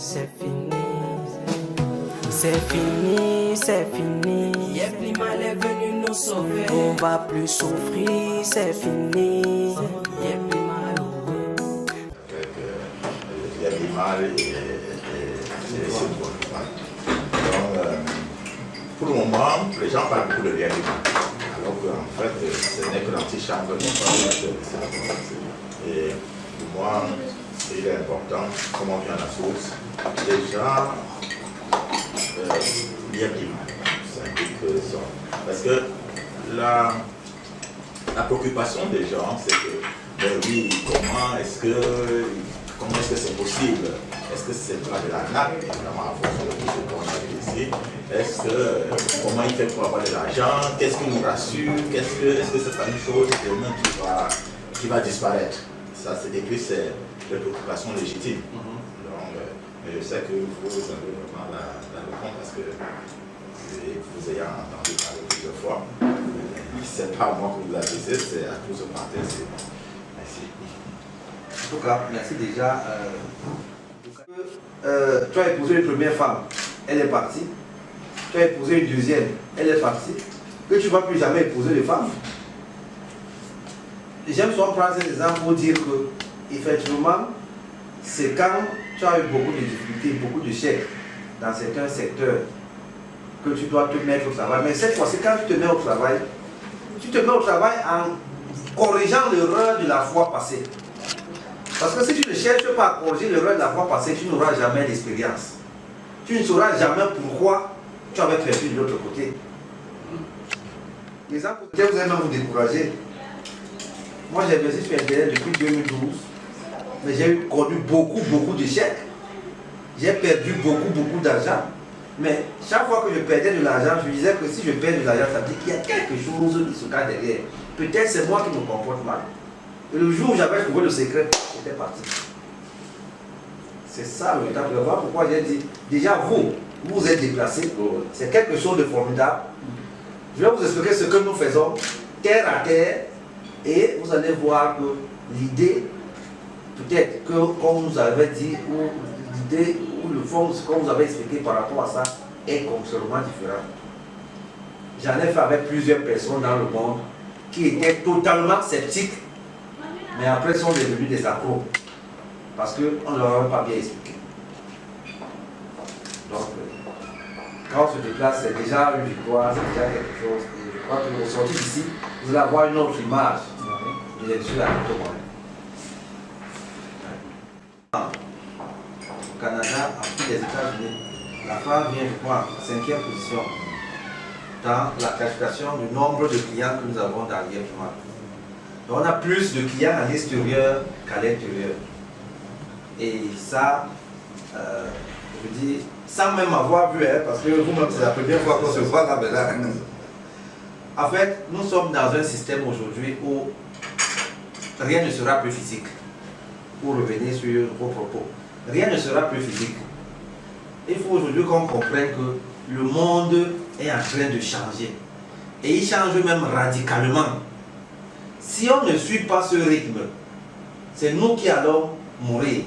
C'est fini, c'est fini, c'est fini. Yeblimal est venu nous sauver. On va plus souffrir, c'est fini. Yeblimal. Yeblimal et c'est bon. Donc, pour le moment, les gens parlent beaucoup de Yeblimal. Alors qu'en fait, ce n'est que l'antichambre qui parle de ça. Et pour moi, il est important, comme on vient à la source, déjà, Yeblimal. Parce que la préoccupation des gens, c'est que, ben oui, comment est-ce que c'est possible? Est-ce que c'est pas de l'arnaque, évidemment, en fonction de tout ce qu'on a vu ici? Comment il fait pour avoir de l'argent? Qu'est-ce qui nous rassure? Est-ce que c'est pas une chose demain qui va disparaître? Ça, c'est des préoccupations légitimes. Donc, mais je sais que vous avez vraiment la réponse parce que vous ayez entendu parler plusieurs fois. Ce n'est pas à moi que vous adressez, c'est à tous ceux partis. Merci. En tout cas, merci déjà. Tu as épousé une première femme, elle est partie. Tu as épousé une deuxième, elle est partie. Que tu ne vas plus jamais épouser de femme. J'aime souvent prendre cet exemple pour dire que, effectivement, c'est quand tu as eu beaucoup de difficultés, beaucoup de chèques dans certains secteurs que tu dois te mettre au travail. Mais cette fois-ci, quand tu te mets au travail, tu te mets au travail en corrigeant l'erreur de la fois passée. Parce que si tu ne cherches pas à corriger l'erreur de la fois passée, tu n'auras jamais d'expérience. Tu ne sauras jamais pourquoi tu avais perdu de l'autre côté. Les gens, vous allez même vous décourager. Moi, j'ai investi sur Internet depuis 2012, mais j'ai connu beaucoup d'échecs. J'ai perdu beaucoup d'argent. Mais chaque fois que je perdais de l'argent, je disais que si je perds de l'argent, ça veut dire qu'il y a quelque chose qui se cache derrière. Peut-être c'est moi qui me comporte mal. Et le jour où j'avais trouvé le secret, j'étais parti. C'est ça le véritable. Voilà pourquoi j'ai dit, déjà vous êtes déplacé, c'est quelque chose de formidable. Je vais vous expliquer ce que nous faisons, terre à terre, et vous allez voir que l'idée, peut-être que comme vous avez dit, ou l'idée, ou le fond, ce qu'on vous avait expliqué par rapport à ça, est complètement différent. J'en ai fait avec plusieurs personnes dans le monde qui étaient totalement sceptiques, mais après sont devenus des accros, parce qu'on ne leur avait pas bien expliqué. Donc, quand on se déplace, c'est déjà une victoire, c'est déjà quelque chose. Et je crois que vous sortez d'ici, vous allez avoir une autre image. Il est sur la photo. Au Canada, en plus des États-Unis, la France vient, je crois, en 5e position dans la classification du nombre de clients que nous avons dans l'IFMA. Donc on a plus de clients à l'extérieur qu'à l'intérieur. Et ça, je dis, sans même avoir vu, hein, parce que vous-même, c'est la première fois qu'on se voit là. En fait, nous sommes dans un système aujourd'hui où rien ne sera plus physique. Pour revenir sur vos propos, rien ne sera plus physique. Il faut aujourd'hui qu'on comprenne que le monde est en train de changer. Et il change même radicalement. Si on ne suit pas ce rythme, c'est nous qui allons mourir.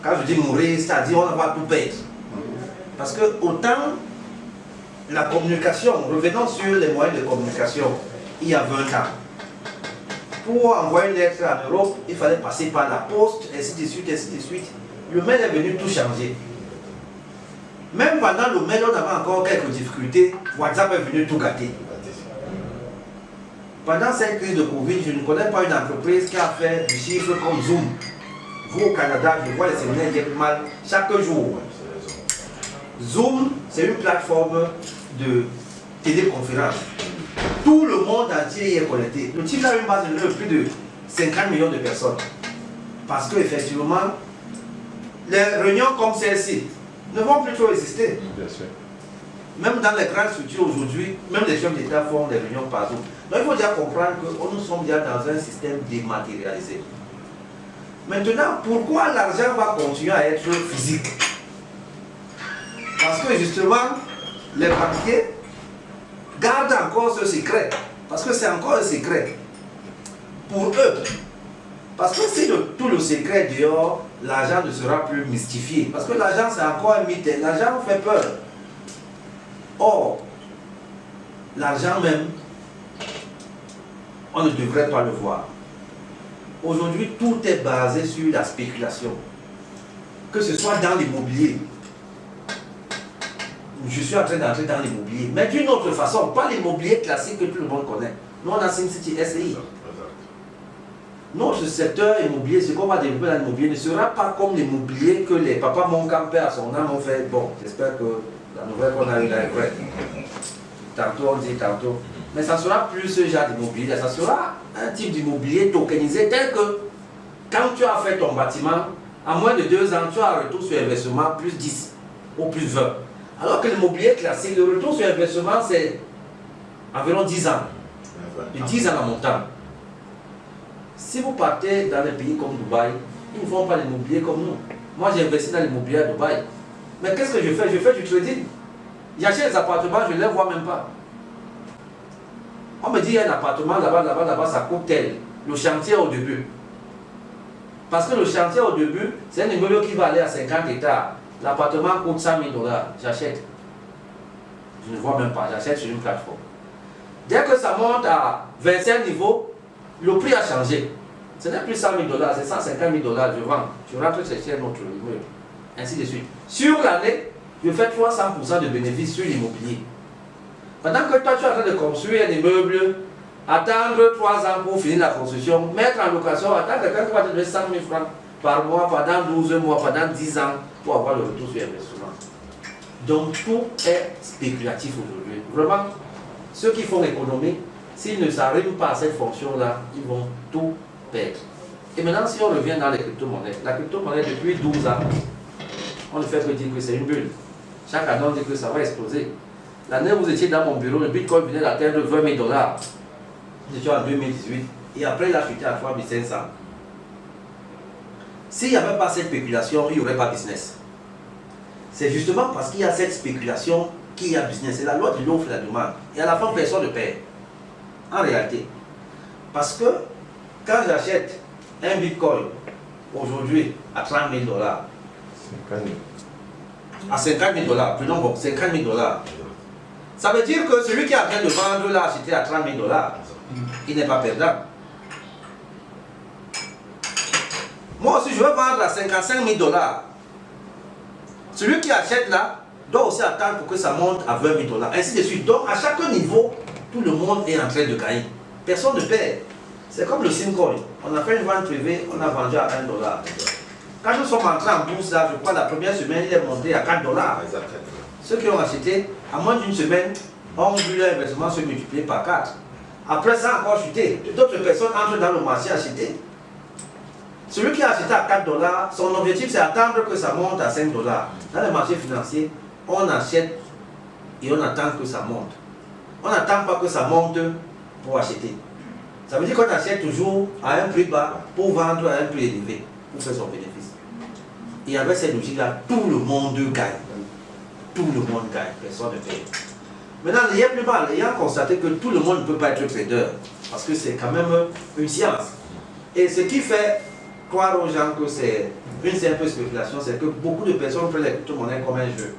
Quand je dis mourir, c'est-à-dire on va tout perdre. Parce que autant la communication, revenons sur les moyens de communication, il y a 20 ans. Pour envoyer une lettre en Europe, il fallait passer par la poste, ainsi de suite, ainsi de suite. Le mail est venu tout changer. Même pendant le mail, on avait encore quelques difficultés. WhatsApp est venu tout gâter. Pendant cette crise de Covid, je ne connais pas une entreprise qui a fait des chiffres comme Zoom. Vous au Canada, je vois les séminaires Yeblimal chaque jour. Zoom, c'est une plateforme de téléconférence. Tout le monde entier y est connecté. Le type a une base de plus de 50 millions de personnes. Parce qu'effectivement, les réunions comme celle-ci ne vont plus trop exister. Bien sûr. Même dans les grandes structures aujourd'hui, même les chefs d'État font des réunions par jour. Donc il faut déjà comprendre que nous sommes déjà dans un système dématérialisé. Maintenant, pourquoi l'argent va continuer à être physique? Parce que justement, les banquiers gardent encore ce secret. Parce que c'est encore un secret. Pour eux. Parce que si tout le secret dehors, l'argent ne sera plus mystifié. Parce que l'argent, c'est encore un mythe. L'argent fait peur. Or, l'argent même, on ne devrait pas le voir. Aujourd'hui, tout est basé sur la spéculation. Que ce soit dans l'immobilier. Je suis en train d'entrer dans l'immobilier. Mais d'une autre façon, pas l'immobilier classique que tout le monde connaît. Nous, on a SimCity SCI. Notre secteur immobilier, ce qu'on va développer dans l'immobilier, ne sera pas comme l'immobilier que les papas mon campé à son âme ont fait. Bon, j'espère que la nouvelle qu'on a eue là est vraie. Tantôt on dit tantôt. Mais ça sera plus ce genre d'immobilier. Ça sera un type d'immobilier tokenisé tel que quand tu as fait ton bâtiment, en moins de 2 ans, tu as un retour sur investissement plus 10 ou plus 20. Alors que l'immobilier classique, le retour sur investissement, c'est environ 10 ans. De 10 ans à montant. Si vous partez dans des pays comme Dubaï, ils ne font pas l'immobilier comme nous. Moi, j'ai investi dans l'immobilier à Dubaï. Mais qu'est-ce que je fais? Je fais du trading. J'achète des appartements, je ne les vois même pas. On me dit, il y a un appartement là-bas, ça coûte tel. Le chantier au début. Parce que le chantier au début, c'est un immeuble qui va aller à 50 hectares. L'appartement coûte 100 000 $. J'achète. Je ne vois même pas, j'achète sur une plateforme. Dès que ça monte à 25 niveaux, le prix a changé. Ce n'est plus 100 000 $, c'est 150 000 $. Je vends. Je rentre chercher un autre immeuble. Ainsi de suite. Sur l'année, je fais 300% de bénéfices sur l'immobilier. Pendant que toi, tu es en train de construire un immeuble, attendre 3 ans pour finir la construction, mettre en location, attendre quelqu'un qui va te donner 100 000 francs par mois, pendant 12 mois, pendant 10 ans, pour avoir le retour sur investissement. Donc tout est spéculatif aujourd'hui. Vraiment, ceux qui font l'économie, s'ils ne s'arriment pas à cette fonction-là, ils vont tout perdre. Et maintenant, si on revient dans les crypto-monnaies, la crypto-monnaie depuis 12 ans, on ne fait que dire que c'est une bulle. Chaque année, on dit que ça va exploser. L'année où vous étiez dans mon bureau, le Bitcoin venait d'atteindre 20 000 $. Nous étions en 2018. Et après, il a chuté à 3 500. S'il n'y avait pas cette spéculation, il n'y aurait pas business. C'est justement parce qu'il y a cette spéculation qu'il y a business. C'est la loi de l'offre et de la demande. Et à la fin, personne ne perd. En réalité. Parce que quand j'achète un Bitcoin aujourd'hui à 30 000 $, à 50 000 $, prenons bon, 50 000 $, ça veut dire que celui qui est en train de vendre l'a acheté à 30 000 $, il n'est pas perdant. Moi aussi, je veux vendre à 55 000 $. Celui qui achète là doit aussi attendre pour que ça monte à 20 000 $. Ainsi de suite. Donc, à chaque niveau, tout le monde est en train de gagner. Personne ne perd. C'est comme le Simcoin. On a fait une vente privée, on a vendu à 1 $. Quand nous sommes entrés en bourse, là, je crois la première semaine, il est monté à 4 $. Ceux qui ont acheté, à moins d'une semaine, ont vu leur investissement se multiplier par 4. Après ça, encore chuté. D'autres personnes entrent dans le marché acheter. Celui qui a acheté à 4 $, son objectif c'est attendre que ça monte à 5 $. Dans les marchés financiers, on achète et on attend que ça monte. On n'attend pas que ça monte pour acheter. Ça veut dire qu'on achète toujours à un prix bas pour vendre à un prix élevé, pour faire son bénéfice. Et avec cette logique-là, tout le monde gagne. Tout le monde gagne, personne ne paye. Maintenant, il y a plus mal, ayant constaté que tout le monde ne peut pas être trader, parce que c'est quand même une science. Et ce qui fait croire aux gens que c'est une simple spéculation, c'est que beaucoup de personnes prennent les crypto-monnaies comme un jeu.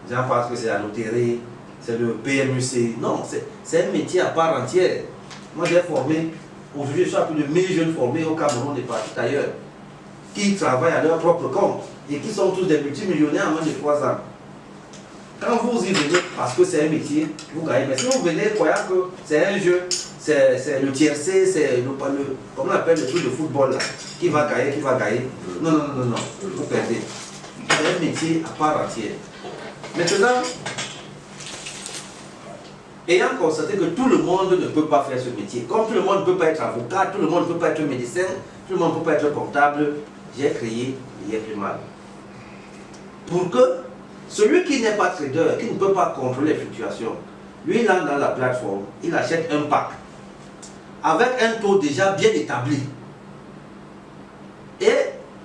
Les gens pensent que c'est la loterie, c'est le PMUC. Non, c'est un métier à part entière. Moi, j'ai formé, aujourd'hui, je suis à plus de 1000 jeunes formés au Cameroun et partout ailleurs, qui travaillent à leur propre compte et qui sont tous des multimillionnaires en moins de 3 ans. Quand vous y venez, parce que c'est un métier, vous gagnez. Mais si vous venez croyant que c'est un jeu, c'est le tiercé, c'est le, comment on appelle le truc de football là, qui va gagner. Non, non, non, non, vous perdez. C'est un métier à part entière. Maintenant, ayant constaté que tout le monde ne peut pas faire ce métier, comme tout le monde ne peut pas être avocat, tout le monde ne peut pas être médecin, tout le monde ne peut pas être comptable, j'ai créé l'IFMAL. Pour que celui qui n'est pas trader, qui ne peut pas contrôler les fluctuations, lui il entre dans la plateforme, il achète un pack avec un taux déjà bien établi. Et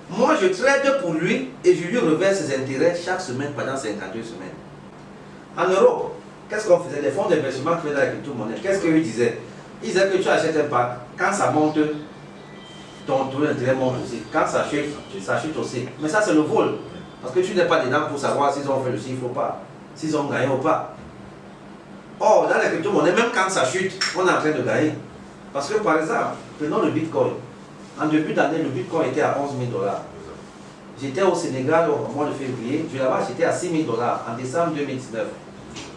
moi je trade pour lui et je lui reverse ses intérêts chaque semaine pendant 52 semaines. En Europe, qu'est-ce qu'on faisait? Les fonds d'investissement qui faisaient avec tout le monde, qu'est-ce qu'ils disaient? Ils disaient que tu achètes un pack, quand ça monte, ton taux d'intérêt monte aussi. Quand ça chute aussi. Mais ça, c'est le vol. Parce que tu n'es pas dedans pour savoir s'ils ont fait le chiffre ou pas, s'ils ont gagné ou pas. Or, dans les crypto-monnaies, même quand ça chute, on est en train de gagner. Parce que, par exemple, prenons le Bitcoin. En début d'année, le Bitcoin était à 11 000 $. J'étais au Sénégal au mois de février. Je l'avais acheté à 6 000 $ en décembre 2019.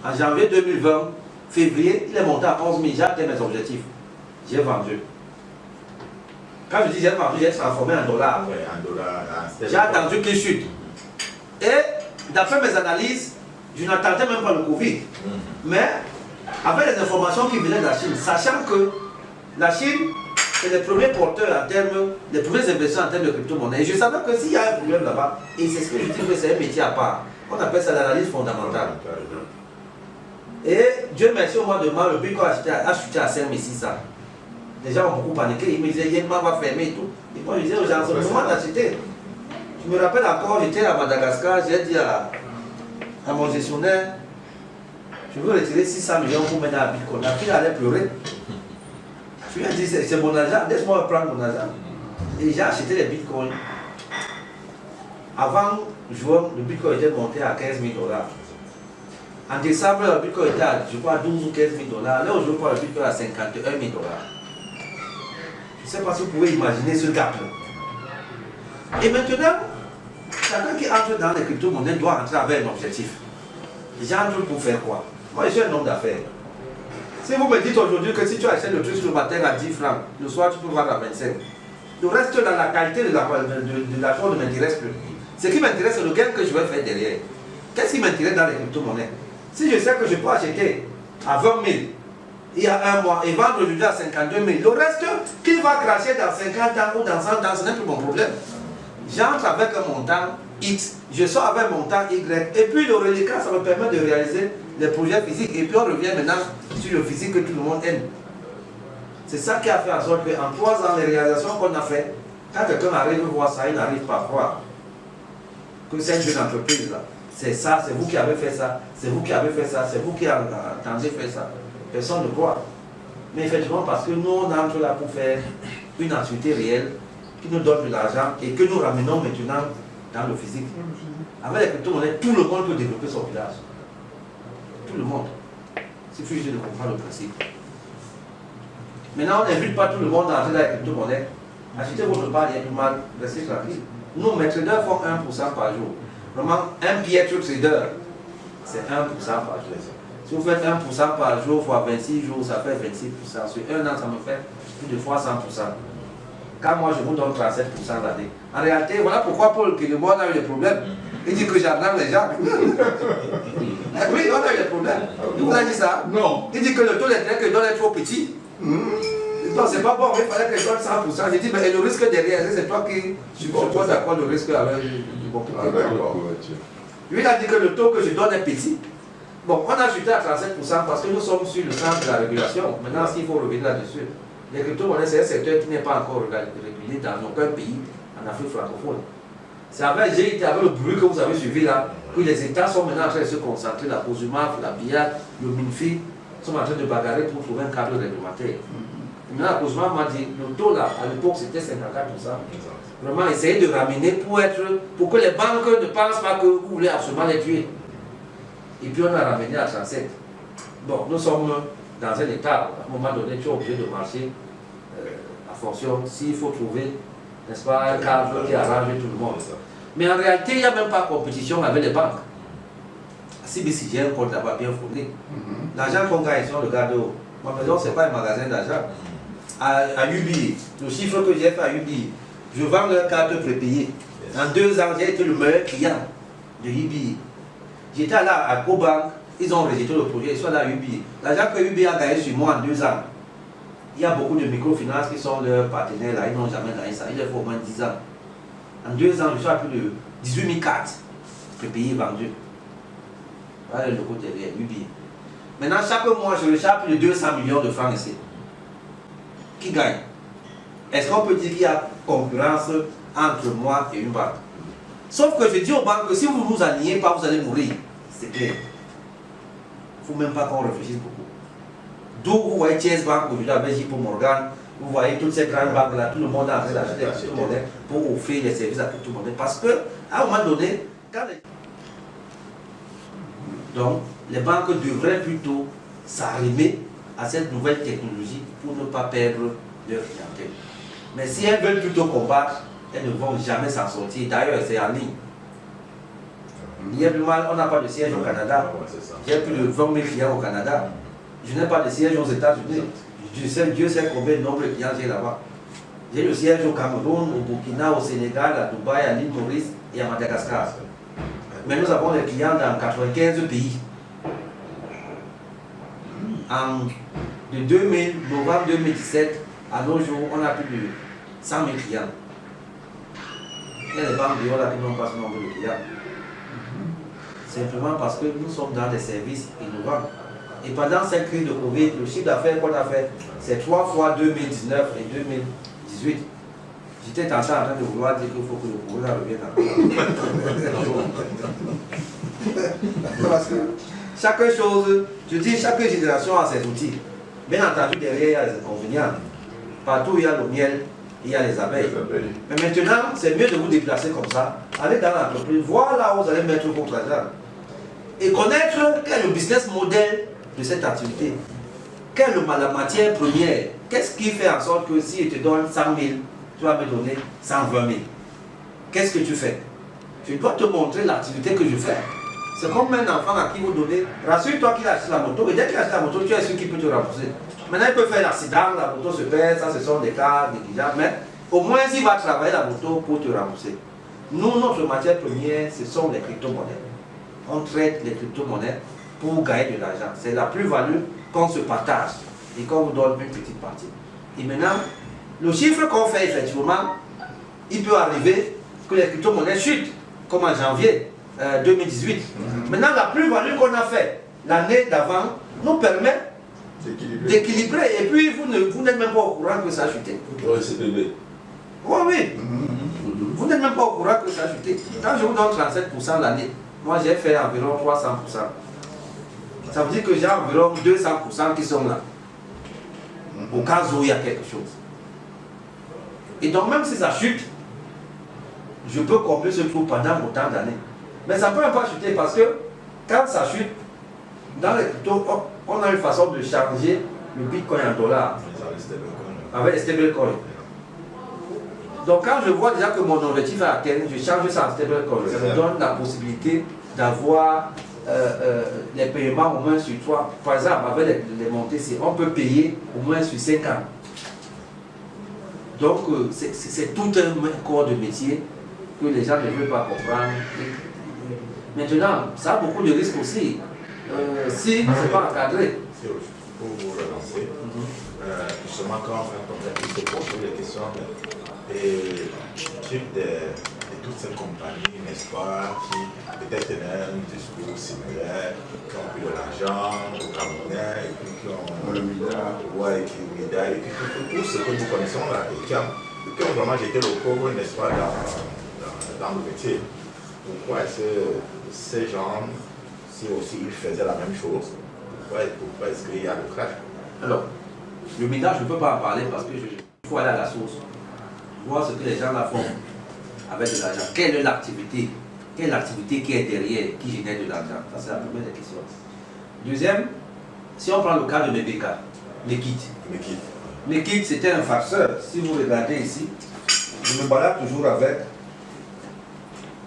En janvier 2020, février, il est monté à 11 000. J'ai atteint mes objectifs. J'ai vendu. Quand je dis j'ai vendu, j'ai transformé en dollars. Ouais, en dollars. J'ai attendu qu'il chute. Et d'après mes analyses, je n'attendais même pas le Covid. Mais avec les informations qui venaient de la Chine, sachant que la Chine est les premiers porteurs en termes, les premiers investisseurs en termes de crypto-monnaie. Et je savais que s'il y a un problème là-bas, et c'est ce que je dis que c'est un métier à part, on appelle ça l'analyse fondamentale. Et Dieu merci, au mois de mars, le Bitcoin a chuté à 5 600. Les gens ont beaucoup paniqué, ils me disaient, Yenma va fermer et tout. Et moi je disais aux gens, c'est le moment d'acheter. Je me rappelle encore, j'étais à Madagascar, j'ai dit à mon gestionnaire, je veux retirer 600 millions pour mettre à Bitcoin. La fille allait pleurer. Je lui ai dit, c'est mon argent, laisse-moi prendre mon argent. Et j'ai acheté les bitcoins. Avant juin, le bitcoin était monté à 15 000 $. En décembre, le bitcoin était à, je crois, 12 ou 15 000 $. Là, aujourd'hui, le bitcoin est à 51 000 $. Je ne sais pas si vous pouvez imaginer ce gap-là. Et maintenant, chacun qui entre dans les crypto-monnaies doit entrer avec un objectif. J'entre pour faire quoi? Moi, je suis un homme d'affaires. Si vous me dites aujourd'hui que si tu achètes le truc le matin à 10 francs, le soir tu peux vendre à 25. Le reste dans la qualité de l'argent ne m'intéresse plus. Ce qui m'intéresse, c'est le gain que je vais faire derrière. Qu'est-ce qui m'intéresse dans les crypto-monnaies? Si je sais que je peux acheter à 20 000 il y a un mois et vendre aujourd'hui à 52 000, le reste qu'il va cracher dans 50 ans ou dans 100 ans, ce n'est plus mon problème. J'entre avec un montant X, je sors avec un montant Y, et puis le reliquat, ça me permet de réaliser les projets physiques, et puis on revient maintenant sur le physique que tout le monde aime. C'est ça qui a fait en sorte qu'en 3 ans, les réalisations qu'on a fait, quand quelqu'un arrive voir ça, il n'arrive pas à croire que c'est une jeune entreprise là. C'est ça, c'est vous qui avez fait ça, c'est vous qui avez fait ça, c'est vous qui attendez faire ça. Personne ne croit. Mais effectivement, parce que nous, on entre là pour faire une activité réelle qui nous donne de l'argent et que nous ramenons maintenant dans le physique. Avec les crypto-monnaies, tout le monde peut développer son village. Tout le monde. Il suffit juste de comprendre le principe. Maintenant, on n'invite pas tout le monde à entrer dans les crypto-monnaies. Achetez votre part, il y a du mal, restez tranquille. Nous, mes traders font 1% par jour. Vraiment, un piètre trader, c'est 1% par jour. Si vous faites 1% par jour fois 26 jours, ça fait 26%. Sur un an, ça me fait plus de fois 100%. Quand moi, je vous donne 37% l'année. En réalité, voilà pourquoi Paul Kélémon a eu des problèmes. Il dit que j'arnaque les gens. Oui, on a eu des problèmes. Il vous a dit ça? Non. Il dit que le taux d'intérêt que je donne est trop petit. Non, c'est pas bon, il fallait que je donne 100%. J'ai dit, mais le risque derrière, c'est toi qui suppose d'accord le risque avec bon. Lui, il a dit que le taux que je donne est petit. Bon, on a ajouté à 37% parce que nous sommes sur le centre de la régulation. Maintenant, s'il faut revenir là-dessus, les crypto-monnaies, c'est un secteur qui n'est pas encore régulé dans aucun pays en Afrique francophone. C'est avec GIT, avec le bruit que vous avez suivi là, que les États sont maintenant en train de se concentrer, la COSUMAF, la BIAC, le MINFI, sont en train de bagarrer pour trouver un cadre réglementaire. Maintenant, la COSUMAF m'a dit, le taux là, à l'époque, c'était 54%. Vraiment, essayer de ramener pour que les banques ne pensent pas que vous voulez absolument les tuer. Et puis on a ramené à 37. Bon, nous sommes dans un état, à un moment donné, tu es obligé de marcher à fonction, s'il faut trouver, n'est-ce pas, un cadre qui arrange tout le monde. Mais en réalité, il n'y a même pas de compétition avec les banques. CBC, j'ai un compte là-bas bien fourni. L'argent qu'on gagne, si on le garde haut. Ma maison, ce n'est pas un magasin d'argent. À UBI, le chiffre que j'ai fait à UBI, je vends leur carte prépayée. En 2 ans, j'ai été le meilleur client de UBI. J'étais là à Cobank, ils ont rejeté le projet, ils sont là à UBI. L'argent que UBI a gagné sur moi en 2 ans, il y a beaucoup de microfinances qui sont leurs partenaires là, ils n'ont jamais gagné ça, il leur faut au moins 10 ans. En 2 ans, je suis à plus de 18 000 cartes prépayées vendues. Voilà le côté derrière UBI. Maintenant, chaque mois, je recherche plus de 200 millions de francs ici. Qui gagne? Est-ce qu'on peut dire qu'il y a concurrence entre moi et une banque? Sauf que je dis aux banques que si vous ne vous alignez pas, vous allez mourir. C'est clair. Il ne faut même pas qu'on réfléchisse beaucoup. D'où vous voyez Chase Bank aujourd'hui avec JP Morgan, Vous voyez toutes ces grandes banques là, tout le monde a en train d'acheter des crypto-monnaies pour offrir les services à crypto-monnaies. Parce que, à un moment donné, donc, les banques devraient plutôt s'arrimer à cette nouvelle technologie pour ne pas perdre leur clientèle. Mais si elles veulent plutôt combattre, elles ne vont jamais s'en sortir. D'ailleurs, c'est en ligne. Il y a du mal, on n'a pas de siège au Canada. J'ai plus de 20 000 clients au Canada. Je n'ai pas de siège aux États-Unis. Dieu sait combien de nombre de clients j'ai là-bas. J'ai le siège au Cameroun, au Burkina, au Sénégal, à Dubaï, à l'île Maurice et à Madagascar. Mais nous avons des clients dans 95 pays. De novembre 2017 à nos jours, on a plus de 100 000 clients. Il y a des banques qui n'ont pas ce nombre de clients. Simplement parce que nous sommes dans des services innovants. Et pendant cette crise de Covid, le chiffre d'affaires qu'on a fait, c'est 3 fois 2019 et 2018. J'étais en train de vouloir dire qu'il faut que le Corona revienne en parce que chaque chose, je dis chaque génération a ses outils. Bien entendu, derrière, il y a des inconvénients. Partout, il y a le miel, il y a les abeilles. Mais maintenant, c'est mieux de vous déplacer comme ça, aller dans l'entreprise, voir là où vous allez mettre votre argent. Et connaître quel est le business model de cette activité. Quelle est la matière première? Qu'est-ce qui fait en sorte que si je te donne 100 000, tu vas me donner 120 000? Qu'est-ce que tu fais? Je dois te montrer l'activité que je fais. C'est comme un enfant à qui vous donnez. Rassure-toi qu'il a acheté la moto, et dès qu'il a acheté la moto, tu es sûr qu'il peut te rembourser. Maintenant, il peut faire l'accident, la moto se perd, ça ce sont des cas négligeables, mais au moins il va travailler la moto pour te rembourser. Nous, notre matière première, ce sont les crypto-monnaies. On traite les crypto-monnaies pour gagner de l'argent. C'est la plus-value qu'on se partage et qu'on vous donne une petite partie. Et maintenant, le chiffre qu'on fait effectivement, il peut arriver que les crypto-monnaies chutent, comme en janvier 2018. Maintenant, la plus-value qu'on a fait l'année d'avant nous permet d'équilibrer. Et puis, vous n'êtes même pas au courant que ça a chuté. Oui, c'est bébé. Oui, oui. Vous n'êtes même pas au courant que ça a chuté. Quand je vous donne 37% l'année, moi j'ai fait environ 300%. Ça veut dire que j'ai environ 200% qui sont là. Au cas où il y a quelque chose. Et donc même si ça chute, je peux combler ce trou pendant autant d'années. Mais ça ne peut même pas chuter parce que quand ça chute, dans les cryptos, on a une façon de changer le bitcoin en dollars. Avec les stablecoins. Donc quand je vois déjà que mon objectif est atteint, je change ça en stablecoin. Ça me donne la possibilité d'avoir les paiements au moins sur 3. Par exemple, avec les montées, on peut payer au moins sur 5 ans. Donc c'est tout un corps de métier que les gens ne veulent pas comprendre. Maintenant, ça a beaucoup de risques aussi. Si ce n'est pas encadré. Pour vous relancer, justement quand on se pose les questions et de toutes ces compagnies, n'est-ce pas, qui peut-être tenaient un discours similaire, qui ont pris de l'argent au Camerounais, et puis qui ont le milliard, ouais, et qui ont et puis tout ce que nous connaissons là, et qui ont vraiment jeté le pauvre, n'est-ce pas, dans le métier. Pourquoi est-ce que ces gens, si aussi ils faisaient la même chose, pourquoi est-ce qu'il y a le crash? Alors, le minage, je ne peux pas en parler parce que il faut aller à la source. Voir ce que les gens là font avec de l'argent. Quelle est l'activité? Quelle est l'activité qui est derrière, qui génère de l'argent? Ça, c'est la première des questions. Deuxième, si on prend le cas de Mebeka, Mekit, c'était un farceur. Si vous regardez ici, je me balade toujours avec.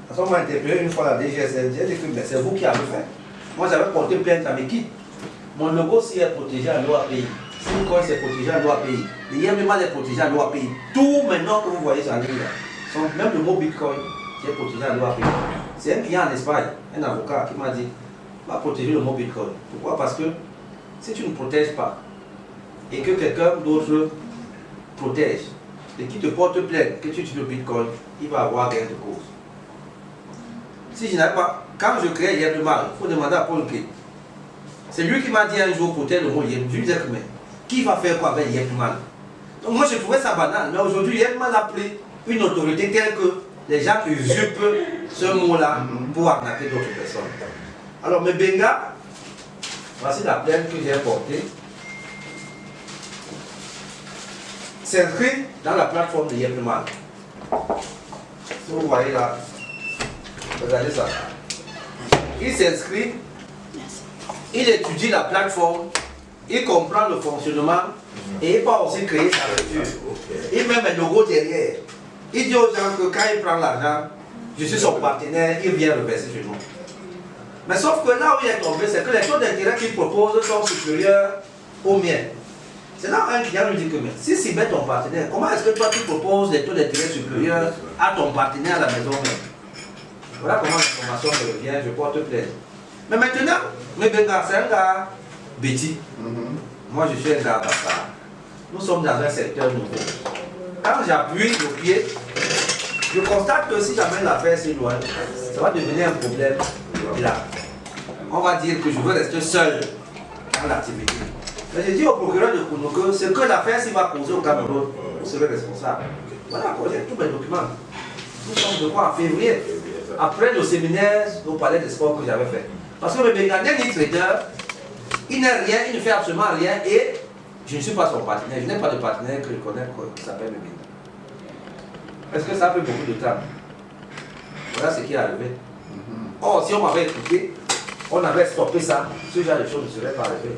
À ce moment, interpellé une fois la DGSN, j'ai dit que c'est vous qui avez fait. Moi, j'avais porté plainte à Mekit. Mon logo, si est protégé à l'OAPI, Simcoin, c'est protégé à l'OAPI. Le YMMA est protégé à l'OAPI. Tout maintenant que vous voyez sur la ligne là, même le mot Bitcoin, c'est protégé à l'OAPI. C'est un client en Espagne, un avocat qui m'a dit, va protéger le mot Bitcoin. Pourquoi? Parce que si tu ne protèges pas et que quelqu'un d'autre protège et qui te porte plainte que tu utilises le Bitcoin, il va avoir gain de cause. Si je n'avais pas, quand je crée YMMA, il faut demander à Paul K. C'est lui qui m'a dit un jour protège le mot YMMA. Je lui disais que mais qui va faire quoi avec YMMA? Donc moi je trouvais ça banal, mais aujourd'hui YMMA a pris une autorité telle que les gens usurpent ce mot-là pour arnaquer d'autres personnes. Alors Mebeka, voici la plainte que j'ai portée. s'inscrit dans la plateforme de Yepman. Si vous voyez là, regardez ça. Il s'inscrit, il étudie la plateforme, il comprend le fonctionnement et il peut aussi créer sa structure. Il met un logo derrière. Il dit aux gens que quand il prend l'argent, je suis son partenaire, il vient reverser chez nous. Mais sauf que là où il est tombé, c'est que les taux d'intérêt qu'il propose sont supérieurs aux miens. C'est là où un client lui dit que, mais si c'est ton partenaire, comment est-ce que toi tu proposes des taux d'intérêt supérieurs à ton partenaire à la maison même? Voilà comment l'information me revient, je porte plainte. Mais maintenant, mais Benga, c'est un gars bêtis. Moi je suis un gars bâtard. Nous sommes dans un secteur nouveau. Quand j'appuie le pied, je constate que si jamais l'affaire s'éloigne, ça va devenir un problème là. On va dire que je veux rester seul dans l'activité. Mais j'ai dit au procureur de Kounou que ce que l'affaire s'il va causer au Cameroun, vous serez responsable. Voilà, j'ai tous mes documents. Nous sommes de quoi en février, après le séminaire au palais des sports que j'avais fait. Parce que le Béganin trader, il n'a rien, il ne fait absolument rien et je ne suis pas son partenaire. Je n'ai pas de partenaire que je connais qui s'appelle Béganin. Est-ce que ça fait beaucoup de temps? Voilà ce qui est arrivé. Or, si on m'avait écouté, on avait stoppé ça, ce genre de choses ne seraient pas arrivées.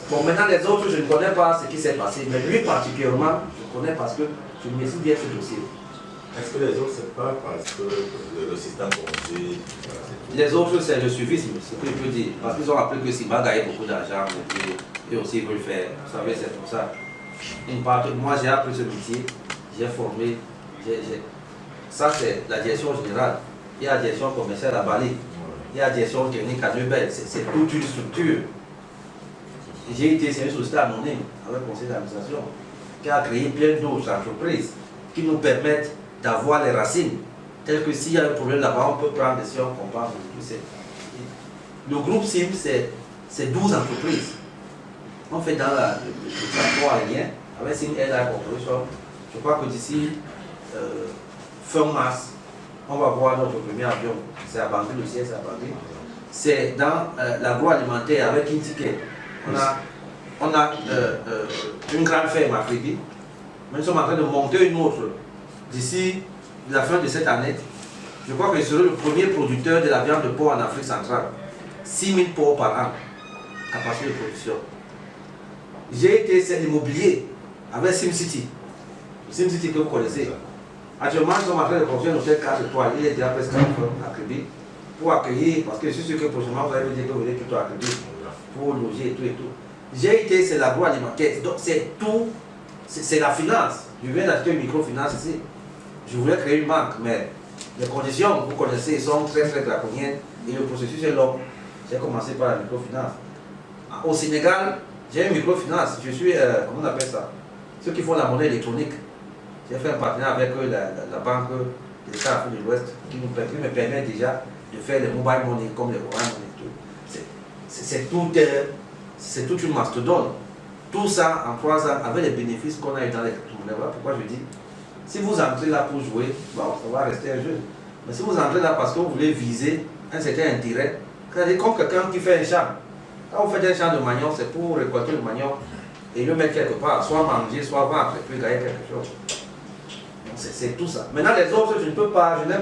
Bon, maintenant les autres, je ne connais pas ce qui s'est passé, mais lui particulièrement, je connais parce que je maîtrise bien ce dossier. Est-ce que les autres, c'est pas parce que le système conduit? Les autres, c'est le suivisme, ce que je peux dire. Parce qu'ils ont appris que Simba gagnait beaucoup d'argent, et aussi ils veulent faire. Vous savez, c'est pour ça. Moi, j'ai appris ce métier, j'ai formé. Ça, c'est la direction générale. Il y a la direction commerciale à Bali. Il y a la direction technique à Nubel. C'est toute une structure. J'ai été sur une société anonyme avec le conseil d'administration qui a créé plein d'autres entreprises qui nous permettent d'avoir les racines. Tel que s'il y a un problème là-bas, on peut prendre des sciences qu'on parle. Le groupe SIM, c'est 12 entreprises. On fait dans le transport aérien avec SIM Airline Corporation. Je crois que d'ici fin mars, on va voir notre premier avion. C'est à Bangui, le siège c'est à Bangui. C'est dans l'agroalimentaire avec Intiquet. On a une grande ferme à Frédéric. Nous sommes en train de monter une autre d'ici la fin de cette année. Je crois que je serai le premier producteur de la viande de porc en Afrique centrale. 6 000 porcs par an, capacité de production. J'ai été c'est l'immobilier avec SimCity. SimCity que vous connaissez. Actuellement, nous sommes en train de construire un hôtel 4 étoiles. Il est déjà presque à Crédit pour accueillir, parce que je suis sûr que prochainement vous allez me dire que vous venez plutôt à Crédit pour loger et tout et tout. J'ai été, c'est l'agroalimentaire. Donc c'est tout, c'est la finance. Je viens d'acheter une microfinance ici. Je voulais créer une banque, mais les conditions, vous connaissez, sont très draconiennes et le processus est long. J'ai commencé par la microfinance. Au Sénégal, j'ai une microfinance. Je suis, comment on appelle ça? Ceux qui font la monnaie électronique. J'ai fait un partenariat avec la banque des États d'Afrique de l'Ouest qui me permet déjà de faire les mobile money comme les Orange Money. C'est toute une mastodonte. Tout ça en 3 ans avec les bénéfices qu'on a eu dans les crypto-monnaies. Voilà pourquoi je dis, si vous entrez là pour jouer, bon, ça va rester un jeu. Mais si vous entrez là parce que vous voulez viser un certain intérêt, comme quelqu'un qui fait un champ. Quand vous faites un champ de manioc, c'est pour récolter le manioc et le mettre quelque part, soit manger, soit vendre, et puis gagner quelque chose. C'est tout ça. Maintenant, les autres, je n'aime pas parler des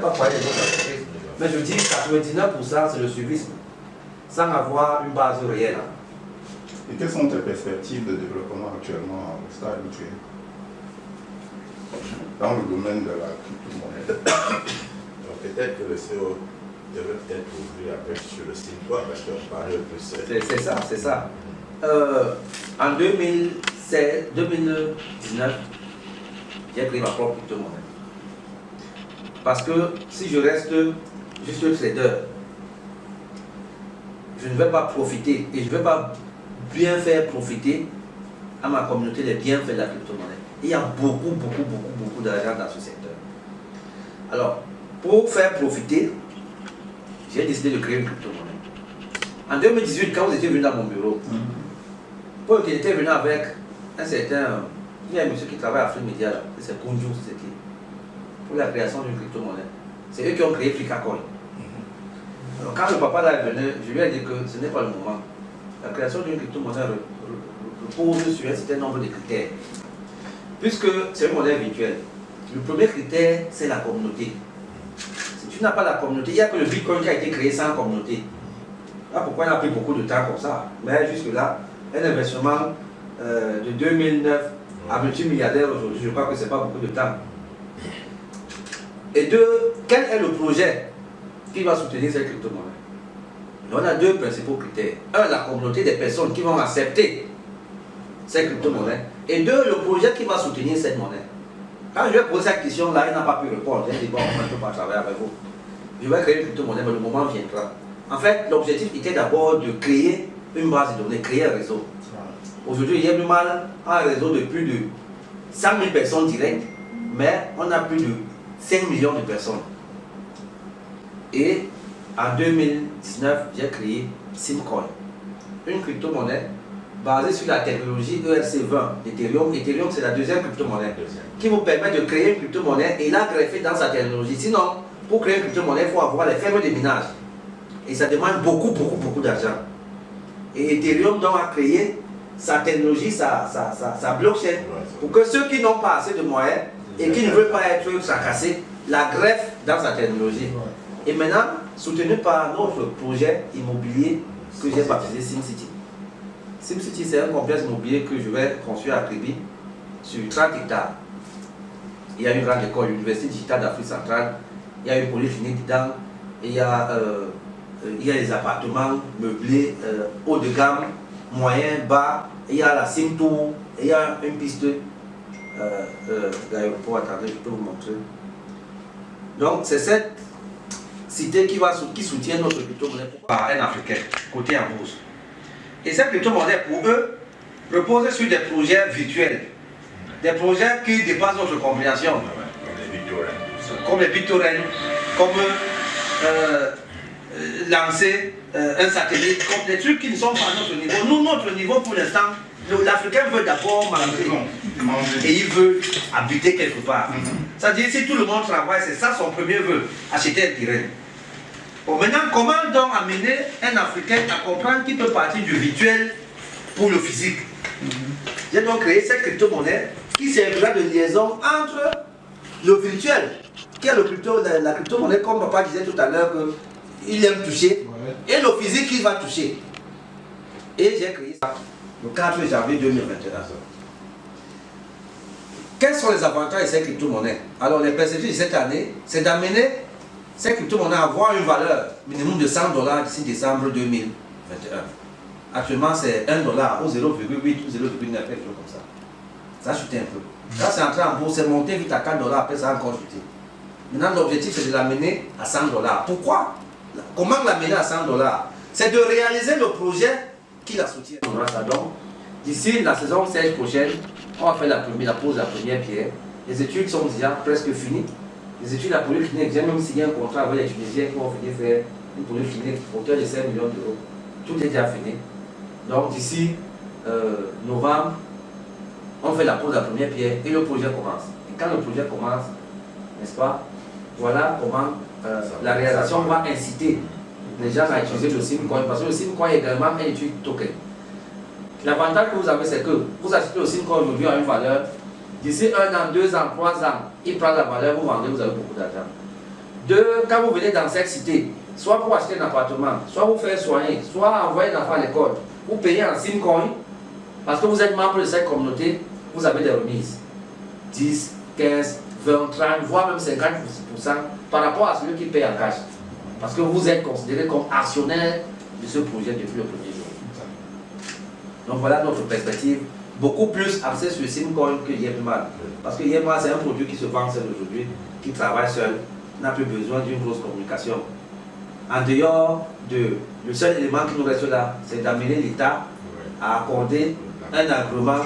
autres entreprises. Mais je dis 99%, c'est le suivisme, sans avoir une base réelle. Et quelles sont tes perspectives de développement actuellement au stade où tu es dans le domaine de la crypto-monnaie? Peut-être que le CEO devrait peut-être ouvrir après sur le site web parce qu'on parle plus. C'est ça, c'est ça. En 2019, j'ai créé ma propre crypto-monnaie. Parce que si je reste juste trader, je ne vais pas profiter et je ne vais pas bien faire profiter à ma communauté les bienfaits de la crypto-monnaie. Il y a beaucoup d'argent dans ce secteur. Alors, pour faire profiter, j'ai décidé de créer une crypto-monnaie. En 2018, quand vous étiez venu dans mon bureau, Paul qui était venu avec un certain... Il y a un monsieur qui travaille à Free Media, c'est Kunju, c'est qui, pour la création d'une crypto-monnaie. C'est eux qui ont créé FlicaCoin. Alors quand le papa là est venu, je lui ai dit que ce n'est pas le moment. La création d'une crypto-monnaie repose sur un certain nombre de critères. puisque c'est un modèle virtuel, le premier critère, c'est la communauté. Si tu n'as pas la communauté, il n'y a que le Bitcoin qui a été créé sans communauté. Là, pourquoi il a pris beaucoup de temps comme ça? Mais jusque-là, un investissement de 2009 à multimilliardaire aujourd'hui, je crois que ce n'est pas beaucoup de temps. Et deux, quel est le projet qui va soutenir cette crypto-monnaie? On a deux principaux critères. Un, la communauté des personnes qui vont accepter cette crypto-monnaie. Et deux, le projet qui va soutenir cette monnaie. Quand je vais poser cette question-là, il n'a pas pu répondre. Il dit, bon, on ne peut pas travailler avec vous. Je vais créer une crypto-monnaie, mais le moment viendra. En fait, l'objectif était d'abord de créer une base de données, créer un réseau. Aujourd'hui, Yebbimal a un réseau de plus de 100 000 personnes directes, mais on a plus de 5 millions de personnes. Et en 2019, j'ai créé Simcoin, une crypto-monnaie basée sur la technologie ERC20 d'Ethereum. Ethereum, c'est la deuxième crypto-monnaie qui vous permet de créer une crypto-monnaie et la greffer dans sa technologie. Sinon, pour créer une crypto-monnaie, il faut avoir les fermes de minage. Et ça demande beaucoup d'argent. Et Ethereum donc a créé sa technologie, sa blockchain, pour que ceux qui n'ont pas assez de moyens et qui ne veulent pas être tracassés, la greffent dans sa technologie. Et maintenant, soutenu par notre projet immobilier que j'ai baptisé SimCity. SimCity, c'est un complexe immobilier que je vais construire à Kribi sur 30 hectares. Il y a une grande école, l'Université digitale d'Afrique centrale, il y a une polyclinique dedans, et il y a des appartements meublés haut de gamme, moyen, bas, et il y a la Simtour, et il y a une piste d'aéroport. Attendez, je peux vous montrer. Donc, c'est cette cité qui soutient notre crypto-monnaie par un Africain, côté en bourse. Et cette crypto-monnaie, pour eux, repose sur des projets virtuels, des projets qui dépassent notre compréhension. Comme les BitTorrent, comme lancer un satellite, comme des trucs qui ne sont pas à notre niveau. Nous, notre niveau pour l'instant, l'Africain veut d'abord manger et il veut habiter quelque part. C'est-à-dire, si tout le monde travaille, c'est ça son premier vœu, acheter un terrain. Bon, maintenant, comment donc amener un Africain à comprendre qu'il peut partir du virtuel pour le physique? J'ai donc créé cette crypto-monnaie qui servira de liaison entre le virtuel, qui est la crypto-monnaie, comme papa disait tout à l'heure, qu'il aime toucher, et le physique qu'il va toucher. Et j'ai créé ça le 4 janvier 2021. Quels sont les avantages de cette crypto-monnaie? Alors, les perspectives de cette année, c'est d'amener cette crypto-monnaie à avoir une valeur minimum de $100 d'ici décembre 2021. Actuellement, c'est $1 ou 0,8 ou 0,9, quelque chose comme ça. Ça a chuté un peu. Là, c'est entré en bourse, c'est monté vite à $4, après ça a encore chuté. Maintenant, l'objectif, c'est de l'amener à $100. Pourquoi? Comment l'amener à $100? C'est de réaliser le projet qui la soutient. Donc, d'ici la saison 16 prochaine, on va faire la pose de la première pierre. Les études sont déjà presque finies. Les études de la polyclinique, j'ai même signé un contrat avec les Tunisiens qui vont venir faire une polyclinique hauteur de 5 millions d'euros. Tout est déjà fini. Donc d'ici novembre, on fait la pose de la première pierre et le projet commence. Et quand le projet commence, n'est-ce pas, voilà comment la réalisation va inciter les gens à utiliser le Simcoin, parce que le Simcoin est également un étude token. L'avantage que vous avez, c'est que vous achetez le Simcoin aujourd'hui à une valeur. D'ici 1 an, 2 ans, 3 ans, il prend la valeur, vous vendez, vous avez beaucoup d'argent. Deux, quand vous venez dans cette cité, soit pour acheter un appartement, soit vous faire soigner, soit envoyer l'enfant à l'école, vous payez en Simcoin, parce que vous êtes membre de cette communauté, vous avez des remises. 10, 15, 20, 30, voire même 50% par rapport à celui qui paye en cash. Parce que vous êtes considéré comme actionnaire de ce projet depuis le premier jour. Donc voilà notre perspective. Beaucoup plus axé sur le Simcoin que Yebbimal. Parce que Yebbimal, c'est un produit qui se vend seul aujourd'hui, qui travaille seul, n'a plus besoin d'une grosse communication. En dehors de. Le seul élément qui nous reste là, c'est d'amener l'État à accorder un agrément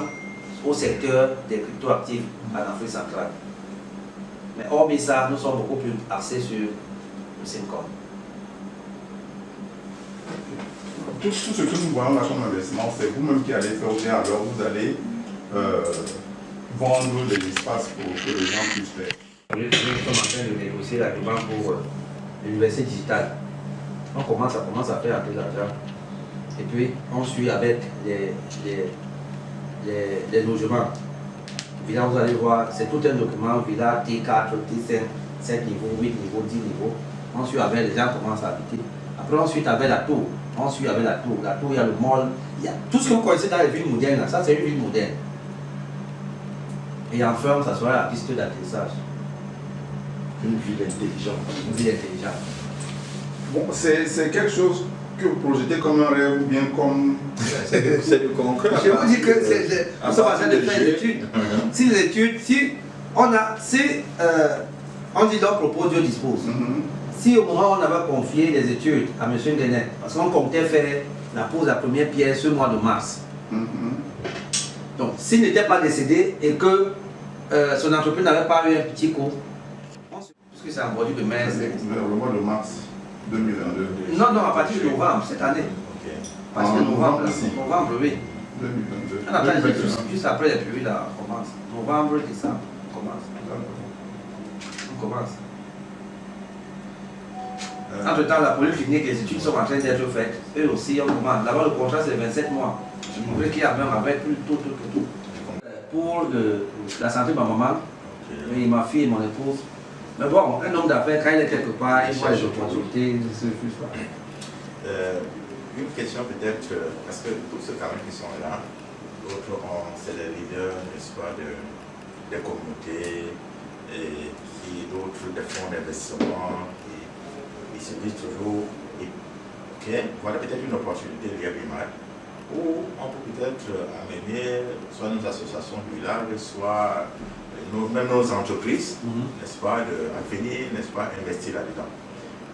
au secteur des cryptoactifs en Afrique centrale. Mais hormis ça, nous sommes beaucoup plus axés sur le Simcoin. Tout ce que nous voyons là comme investissement, c'est vous-même qui allez faire bien, alors vous allez vendre des espaces pour que les gens puissent faire. Nous sommes en train de négocier l'agrément pour l'université digitale. Ça commence à faire un peu d'argent. Et puis on suit avec les logements Et là, vous allez voir, c'est tout un document, villa T4, T5, 7 niveaux, 8 niveaux, 10 niveaux. Ensuite, avec les gens commencent à habiter. Après, ensuite, avec la tour. Ensuite, avec la tour. La tour, il y a le mall. Il y a tout ce que vous connaissez dans les villes modernes. Là. Ça, c'est une ville moderne. Et enfin, ça sera la piste d'atterrissage. Une ville intelligente. Une ville intelligente. Bon, c'est quelque chose que vous projetez comme un rêve ou bien comme... C'est du concret. Je vous dis que nous sommes en train de faire des études. Si les études, si on dit leur propos, Dieu dispose. Si au moment où on avait confié les études à M. Guénet, parce qu'on comptait faire la pose de la première pierre ce mois de mars. Donc, s'il n'était pas décédé et que son entreprise n'avait pas eu un petit coup, puisque c'est en bordure de mer. Le mois de mars 2022. Non, à partir de novembre, cette année. À partir de novembre, oui. 2022. On attend juste après les pluies, là, on commence. Novembre, décembre, on commence. On commence. Entre-temps, la polyclinique, les études sont en train d'être faites. Eux aussi, on commence. D'abord, le contrat, c'est 27 mois. Je voudrais qu'il y a même avec tout. Pour la santé de ma maman, et ma fille et mon épouse. Mais bon, un homme d'affaires, quand il est quelque part, il voit les opportunités, c'est plus ça. Une question peut-être, parce que tous ceux quand même qui sont là, d'autres c'est les leaders, n'est-ce pas, des communautés, et d'autres des fonds d'investissement, ils se disent toujours, ok, voilà peut-être une opportunité liée à BIMAD, où on peut peut-être amener soit nos associations du village, soit même nos entreprises, n'est-ce pas, à venir, n'est-ce pas, investir là-dedans.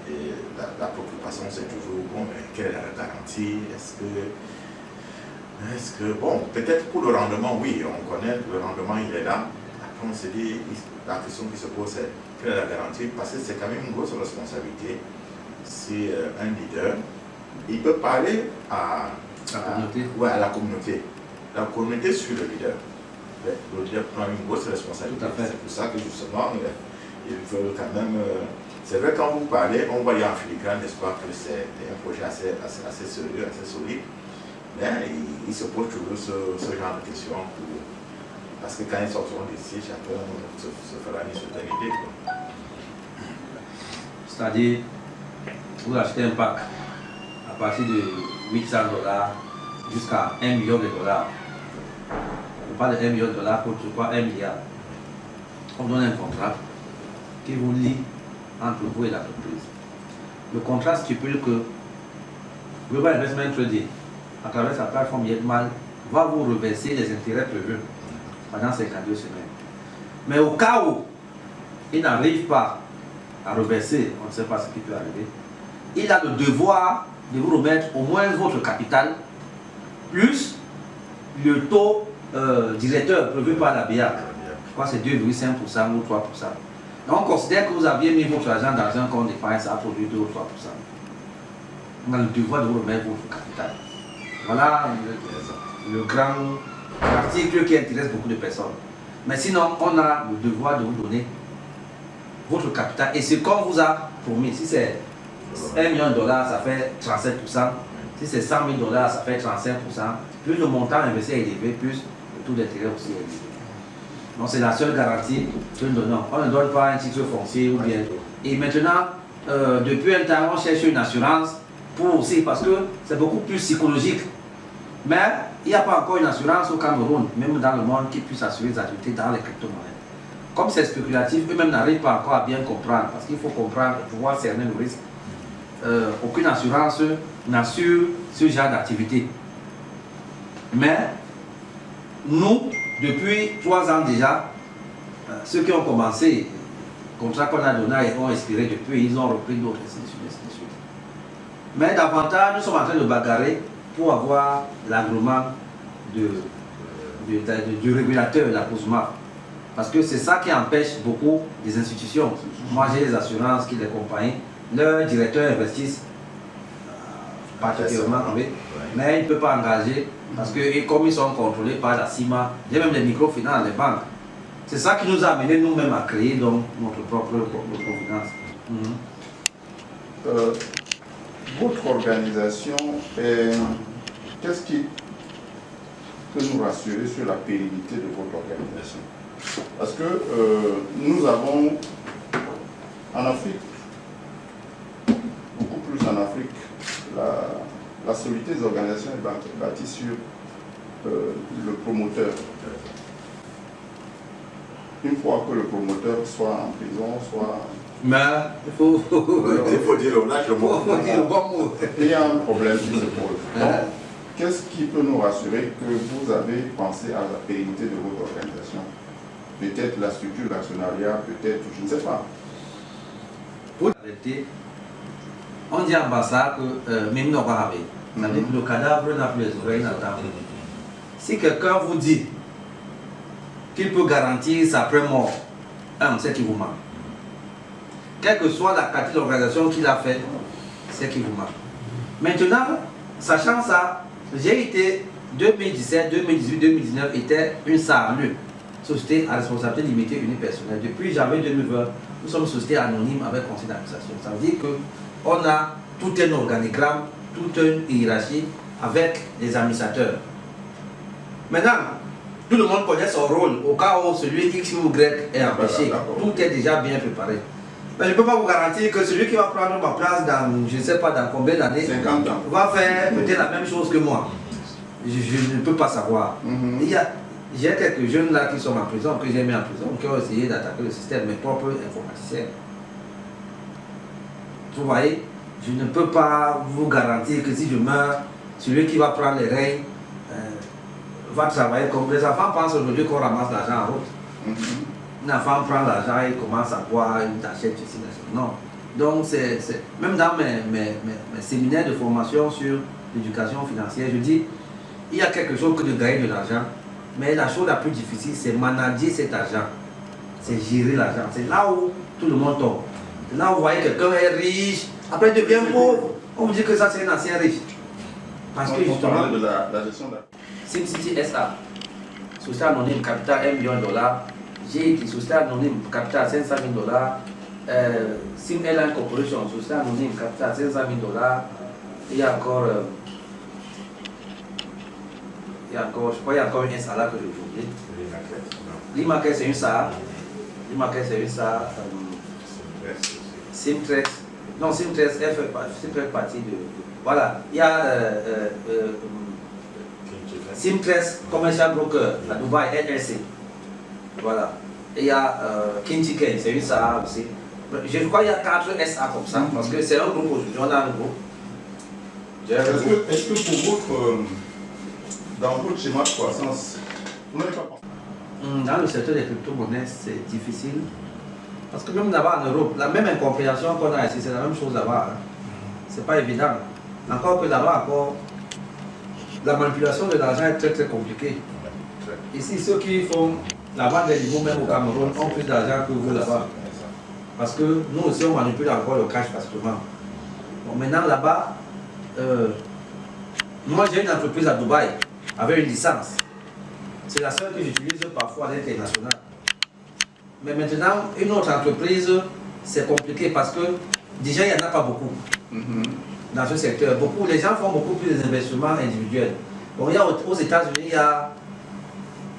Et la préoccupation, c'est toujours, bon, mais quelle est la garantie? Est-ce que, bon, peut-être pour le rendement, oui, on connaît, le rendement, il est là. Après, on se dit, la question qui se pose, c'est quelle est la garantie? Parce que c'est quand même une grosse responsabilité. C'est un leader, il peut parler à la communauté. La communauté suit le leader. Le leader prend une grosse responsabilité. C'est pour ça que, justement, il veut quand même... C'est vrai, quand vous parlez, on voit en filigrane, n'est-ce pas, que c'est un projet assez sérieux, assez solide. Mais il se pose toujours ce genre de questions. Parce que quand ils sortiront d'ici, chacun se fera une certaine idée. C'est-à-dire, vous achetez un pack à partir de $800 jusqu'à $1 million. On parle de $1 million pour tu crois 1 milliard. On donne un contrat qui vous lie entre vous et l'entreprise. Le contrat stipule que Global Investment Trading, à travers sa plateforme Yetmal, va vous reverser les intérêts prévus pendant 52 semaines. Mais au cas où il n'arrive pas à reverser, on ne sait pas ce qui peut arriver, il a le devoir de vous remettre au moins votre capital plus le taux directeur prévu par la BIAC. Je crois que c'est 2,5% ou 3%. Donc on considère que vous aviez mis votre argent dans un compte d'épargne, ça a produit 2 ou 3%. On a le devoir de vous remettre votre capital. Voilà le grand article qui intéresse beaucoup de personnes. Mais sinon, on a le devoir de vous donner votre capital. Et c'est comme vous a promis. Si c'est $1 million, ça fait 37%. Si c'est $100 000, ça fait 35%. Plus le montant investi est élevé, plus le taux d'intérêt aussi est élevé. Donc c'est la seule garantie que nous donnons. On ne donne pas un titre foncier ou bien. Et maintenant, depuis un temps, on cherche une assurance pour aussi, parce que c'est beaucoup plus psychologique. Mais il n'y a pas encore une assurance au Cameroun, même dans le monde, qui puisse assurer les activités dans les crypto-monnaies. Comme c'est spéculatif, eux-mêmes n'arrivent pas encore à bien comprendre, parce qu'il faut comprendre pour pouvoir cerner le risque. Aucune assurance n'assure ce genre d'activité. Mais nous, depuis 3 ans déjà, ceux qui ont commencé, le contrat qu'on a donné, ils ont expiré depuis, ils ont repris d'autres, ainsi de suite. Mais davantage, nous sommes en train de bagarrer pour avoir l'agrément du régulateur, la COSMA. Parce que c'est ça qui empêche beaucoup des institutions. Moi, j'ai les assurances qui les accompagnent. Leurs directeurs investissent particulièrement, oui, mais ils ne peuvent pas engager parce que comme ils sont contrôlés par la CIMA, il y a même les microfinances, les banques. C'est ça qui nous a amené nous-mêmes à créer donc, notre propre finance. Votre organisation, qu'est-ce qui peut nous rassurer sur la pérennité de votre organisation? Parce que nous avons en Afrique, beaucoup plus en Afrique, la solidité des organisations est bâtie sur le promoteur. Une fois que le promoteur soit en prison, soit... Mais il faut dire le bon mot. Il y a un problème qui se pose. Donc, qu'est-ce qui peut nous rassurer que vous avez pensé à la pérennité de votre organisation? Peut-être la structure, l'actionnariat, peut-être, je ne sais pas. Pour arrêter, on dit en Bassa que même nous pas avec. C'est-à-dire que le cadavre n'a plus les oreilles n'attend. Si quelqu'un vous dit qu'il peut garantir sa après-mort, c'est qui vous ment. Quelle que soit la qualité de l'organisation qu'il a fait, c'est qui vous ment. Maintenant, sachant ça, j'ai été 2017, 2018, 2019 était une SARLU, société à responsabilité limitée unipersonnelle. Depuis janvier 2020, nous sommes une société anonyme avec conseil d'administration. Ça veut dire qu'on a tout un organigramme, toute une hiérarchie avec des administrateurs. Maintenant, tout le monde connaît son rôle au cas où celui X ou Y est empêché. Tout est déjà bien préparé. Mais je ne peux pas vous garantir que celui qui va prendre ma place dans, je ne sais pas dans combien d'années, 50 ans, va faire peut-être la même chose que moi. Je ne peux pas savoir. J'ai quelques jeunes là qui sont en prison, que j'ai mis en prison, qui ont essayé d'attaquer le système, mes propres informaticiens. Vous voyez, je ne peux pas vous garantir que si je meurs, celui qui va prendre les règnes va travailler comme les enfants pensent aujourd'hui qu'on ramasse l'argent en route. Un enfant prend l'argent, il commence à boire, il t'achète ceci, non. Donc, même dans mes séminaires de formation sur l'éducation financière, je dis, il y a quelque chose que de gagner de l'argent, mais la chose la plus difficile, c'est manager cet argent. C'est gérer l'argent. C'est là où tout le monde tombe. C'est là où vous voyez quelqu'un est riche, après il devient pauvre. On vous dit que ça, c'est un ancien riche. Parce que justement, de la gestion de la... SimCity SA, société anonyme, capital $1 million. J'ai été société anonyme, capital $500 000. Sim Airline Corporation, société anonyme, capital $500 000. Il y a encore, je crois qu'il y a encore une SA là que j'ai oublié. Limaket, c'est une SA. Limaket, c'est une SA. Simtrex, non, Simtrex fait partie de. Voilà, il y a Simtrex Commercial Broker à Dubaï, LLC. Voilà. Et il y a Kintiken, c'est une SA aussi. Je crois qu'il y a 4 SA comme ça, parce que c'est un groupe aujourd'hui, on a un groupe. Est-ce que pour dans votre schéma de croissance, vous n'avez pas pensé? Dans le secteur des crypto-monnaies, c'est difficile. Parce que même là-bas en Europe, la même incompréhension qu'on a ici, c'est la même chose là-bas. Hein. C'est pas évident. Encore que là-bas, la manipulation de l'argent est très très compliquée. Ici, ceux qui font la vente des niveaux, même au Cameroun, ont plus d'argent que vous là-bas. Parce que nous aussi, on manipule encore le cash facilement. Bon, maintenant là-bas, moi j'ai une entreprise à Dubaï avec une licence. C'est la seule que j'utilise parfois à l'international. Mais maintenant, une autre entreprise, c'est compliqué parce que déjà, il n'y en a pas beaucoup dans ce secteur. Les gens font beaucoup plus d'investissements individuels. Bon, il y a aux États-Unis, il y a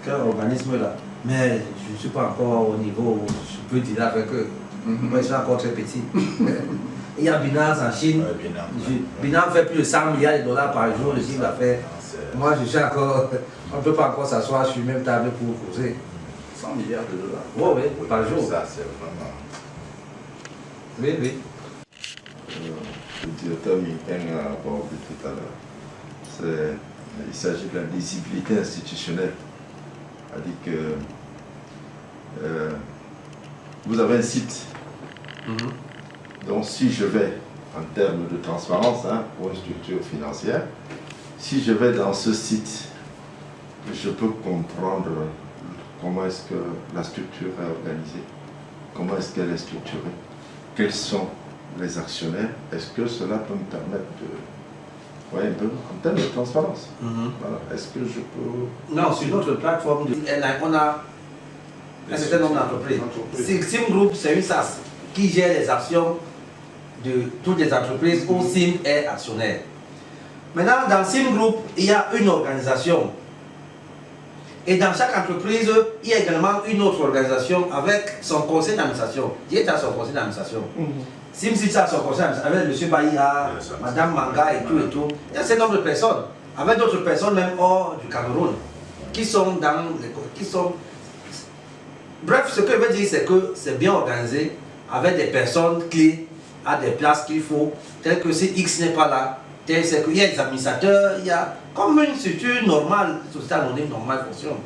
quel organisme là? Mais je ne suis pas encore au niveau où je peux dire avec eux. Moi, je suis encore très petit. Il y a Binance en Chine. Binance fait plus de $100 milliards par jour de chiffre d'affaires. Moi, je suis encore. On ne peut pas encore s'asseoir sur la même table pour causer. $100 milliards. Oui, par jour. Ça, c'est vraiment... Oui. Le directeur Mintin a abordé tout à l'heure. Il s'agit de la lisibilité institutionnelle. C'est-à-dire que vous avez un site. Donc si je vais, en termes de transparence, pour une structure financière, si je vais dans ce site, je peux comprendre comment est-ce que la structure est organisée, comment est-ce qu'elle est structurée, quels sont les actionnaires, est-ce que cela peut me permettre de... Oui, un peu en termes de transparence. Voilà. Est-ce que je peux... Non, sur notre plateforme, on a un certain nombre d'entreprises. Sim Group, c'est une SAS qui gère les actions de toutes les entreprises où Sim est actionnaire. Maintenant, dans Sim Group, il y a une organisation. Et dans chaque entreprise, il y a également une autre organisation avec son conseil d'administration. Il est à son conseil d'administration. SimCity a son conseil d'administration avec M. Baïa, Mme Manga et tout et tout. Il y a un certain nombre de personnes, avec d'autres personnes même hors du Cameroun, qui sont dans les... Bref, ce que je veux dire, c'est que c'est bien organisé, avec des personnes clés à des places qu'il faut, telles que si X n'est pas là, tel c'est qu'il y a des administrateurs, il y a comme une structure normale, une société anonyme normale fonctionne.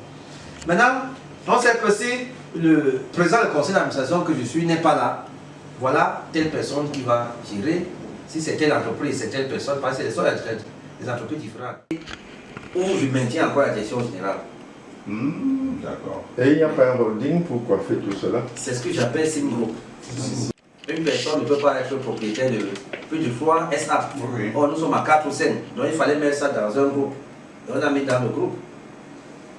Maintenant, on sait que si le président du conseil d'administration que je suis n'est pas là, voilà telle personne qui va gérer. Si c'est telle entreprise, c'est telle personne, parce que ce sont des entreprises différentes. Où je maintiens encore la gestion générale. D'accord. Et il n'y a pas un holding pour coiffer tout cela? C'est ce que j'appelle SimGroup. Une personne ne peut pas être propriétaire de plus de 3 SA. Oui. Or, nous sommes à 4 ou 5. Donc il fallait mettre ça dans un groupe. Et on a mis dans le groupe.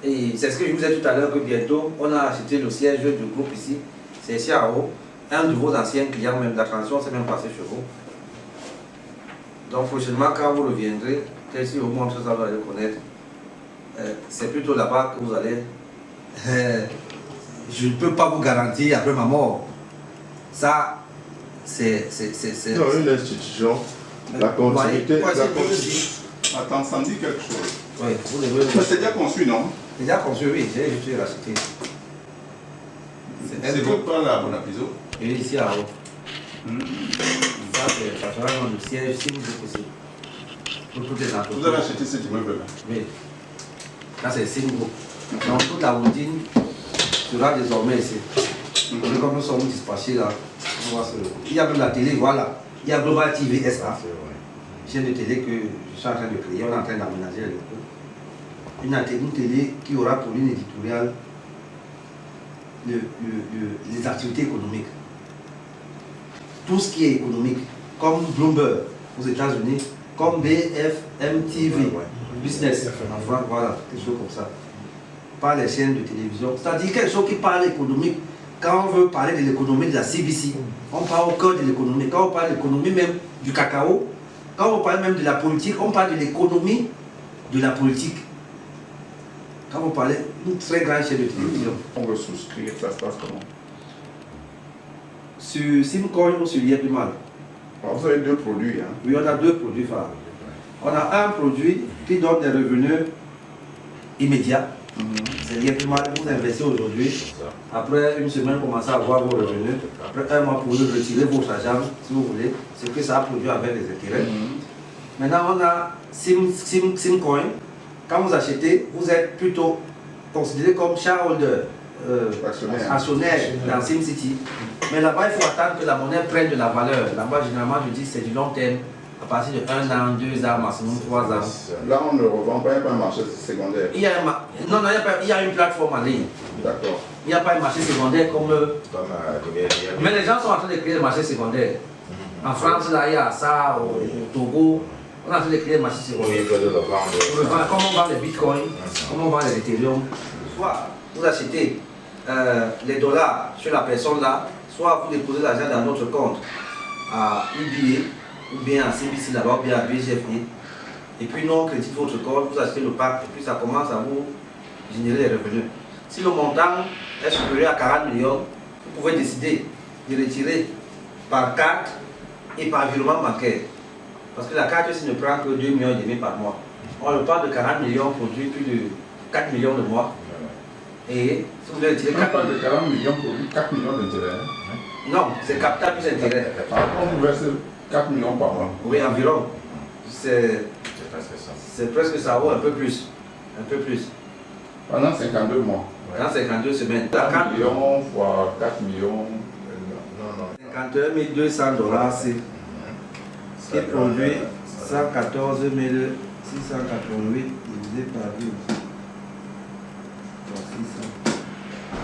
Et c'est ce que je vous ai dit tout à l'heure que bientôt, on a acheté le siège du groupe ici. C'est ici en haut. Un de vos anciens clients, même la transition s'est même passé chez vous. Donc prochainement, quand vous reviendrez, peut-être si vous montrez ça, vous allez le connaître. C'est plutôt là-bas que vous allez. Je ne peux pas vous garantir après ma mort. Ça, c'est. Non, une institution, la continuité. Attends, ça me dit quelque chose. Oui, vous devez. Mais c'est déjà conçu, non? Déjà conçu, oui, j'ai juste racheté. C'est que par la Bonapiso? Et ici à haut. Ça sera le siège si vous possible. Pour toutes les entreprises. Vous avez acheté cet immeuble-là? Oui. Là, c'est SimGroup. Donc, toute la routine sera désormais ici. Comme nous sommes dispatchés là, on va il y a même la télé, voilà. Il y a Global TV SA, chaîne de télé que je suis en train de créer, on est en train d'aménager une télé qui aura pour ligne éditoriale les activités économiques. Tout ce qui est économique, comme Bloomberg aux États-Unis, comme BFM TV, Business en France, voilà, quelque chose comme ça. Par les chaînes de télévision, c'est-à-dire quelque chose qui parle économique. Quand on veut parler de l'économie de la CBC, on parle au cœur de l'économie. Quand on parle de l'économie même du cacao, quand on parle même de la politique, on parle de l'économie de la politique. Quand vous parlez d'une très grande chaîne de télévision. On veut souscrire, ça se passe comment? Sur Simcoin ou sur Yepimal. Vous avez deux produits, hein? Oui, on a deux produits phares. On a un produit qui donne des revenus immédiats. C'est Yepimal, vous investissez aujourd'hui. Après une semaine, vous commencez à avoir vos revenus. Après un mois, pour vous retirer votre argent, si vous voulez. Ce que ça a produit avec les intérêts. Maintenant, on a Simcoin. Quand vous achetez, vous êtes plutôt considéré comme shareholder, actionnaire dans SimCity. Mais là-bas, il faut attendre que la monnaie prenne de la valeur. Là-bas, généralement, je dis c'est du long terme. À partir de 1 an, 2 ans, maximum 3 ans. Là, on ne revend pas, il n'y a pas un marché secondaire. Il y a il y a une plateforme en ligne. D'accord. Il n'y a pas un marché secondaire comme... Mais les gens sont en train de créer le marché secondaire. En France, là, il y a ça, au Togo. On est en train de créer le marché secondaire. Comment on vend les bitcoins, comment on vend les Ethereum. Soit vous achetez les dollars sur la personne là, soit vous déposez l'argent dans notre compte à UBA, ou bien à CBC là-bas, ou bien à BGFI. Et puis non, crédit votre compte, vous achetez le pack, et puis ça commence à vous générer les revenus. Si le montant est supérieur à 40 millions, vous pouvez décider de retirer par carte et par virement bancaire. Parce que la carte ici ne prend que 2,5 millions par mois. On le parle de 40 millions produit plus de 4 millions de mois. Et si vous voulez retirer 4 de 40 millions produit 4 millions d'intérêts. Non, c'est capital plus intérêt. On verse 4 millions par mois. Oui, environ. C'est presque ça, ou un peu plus. Un peu plus. Pendant 52 mois. Dans 52 semaines. 4 millions fois 4 millions. 51 200 $, c'est ce qui produit 114 688 divisé par 12.